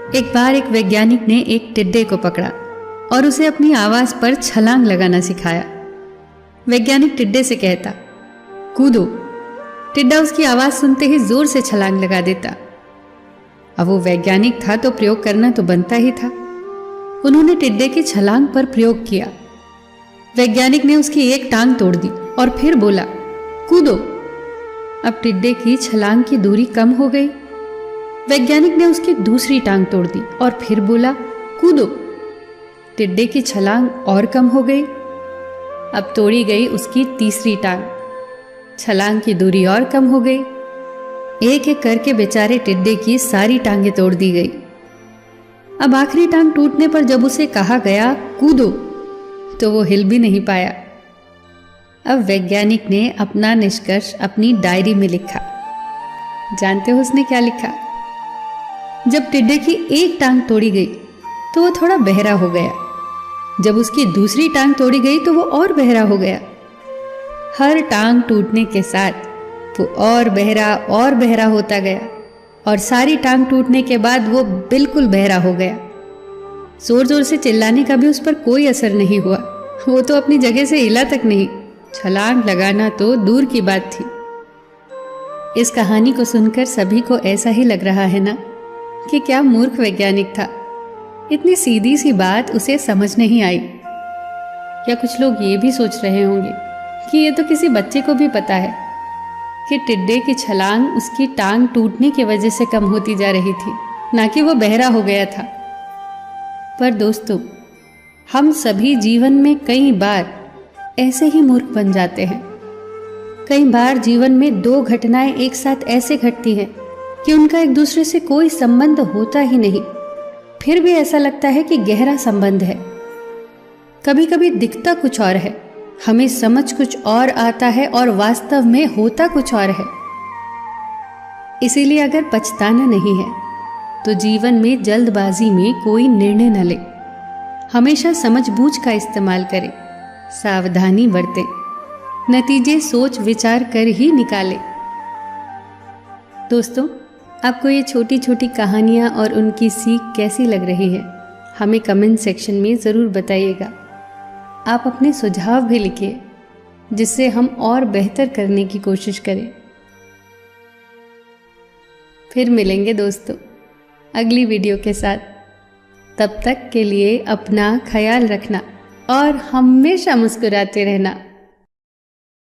एक बार एक वैज्ञानिक ने एक टिड्डे को पकड़ा और उसे अपनी आवाज पर छलांग लगाना सिखाया। वैज्ञानिक टिड्डे से कहता, कूदो। टिड्डा उसकी आवाज सुनते ही जोर से छलांग लगा देता। अब वो वैज्ञानिक था तो प्रयोग करना तो बनता ही था। उन्होंने टिड्डे की छलांग पर प्रयोग किया। वैज्ञानिक ने उसकी एक टांग तोड़ दी और फिर बोला, कूदो। अब टिड्डे की छलांग की दूरी कम हो गई। वैज्ञानिक ने उसकी दूसरी टांग तोड़ दी और फिर बोला, कूदो। टिड्डे की छलांग और कम हो गई। अब तोड़ी गई उसकी तीसरी टांग। छलांग की दूरी और कम हो गई। एक एक करके बेचारे टिड्डे की सारी टांगें तोड़ दी गई। अब आखिरी टांग टूटने पर जब उसे कहा गया कूदो, तो वो हिल भी नहीं पाया। अब वैज्ञानिक ने अपना निष्कर्ष अपनी डायरी में लिखा। जानते हो उसने क्या लिखा? जब टिड्डे की एक टांग तोड़ी गई तो वो थोड़ा बहरा हो गया। जब उसकी दूसरी टांग तोड़ी गई तो वो और बहरा हो गया। हर टांग टूटने के साथ वो और बहरा होता गया और सारी टांग टूटने के बाद वो बिल्कुल बहरा हो गया। जोर जोर से चिल्लाने का भी उस पर कोई असर नहीं हुआ। वो तो अपनी जगह से हिला तक नहीं। छलांग लगाना तो दूर की बात थी। इस कहानी को सुनकर सभी को ऐसा ही लग रहा है ना कि क्या मूर्ख वैज्ञानिक था। इतनी सीधी सी बात उसे समझ नहीं आई। क्या कुछ लोग ये भी सोच रहे होंगे कि ये तो किसी बच्चे को भी पता है कि टिड्डे की छलांग उसकी टांग टूटने की वजह से कम होती जा रही थी, ना कि वो बहरा हो गया था। पर दोस्तों, हम सभी जीवन में कई बार ऐसे ही मूर्ख बन जाते हैं। कई बार जीवन में दो घटनाएं एक साथ ऐसे घटती हैं कि उनका एक दूसरे से कोई संबंध होता ही नहीं, फिर भी ऐसा लगता है कि गहरा संबंध है। कभी कभी दिखता कुछ और है, हमें समझ कुछ और आता है और वास्तव में होता कुछ और है। इसीलिए अगर पछताना नहीं है तो जीवन में जल्दबाजी में कोई निर्णय न ले। हमेशा समझबूझ का इस्तेमाल करें, सावधानी बरतें, नतीजे सोच विचार कर ही निकालें। दोस्तों, आपको ये छोटी छोटी कहानियाँ और उनकी सीख कैसी लग रही है, हमें कमेंट सेक्शन में ज़रूर बताइएगा। आप अपने सुझाव भी लिखिए जिससे हम और बेहतर करने की कोशिश करें। फिर मिलेंगे दोस्तों अगली वीडियो के साथ। तब तक के लिए अपना ख्याल रखना और हमेशा मुस्कुराते रहना।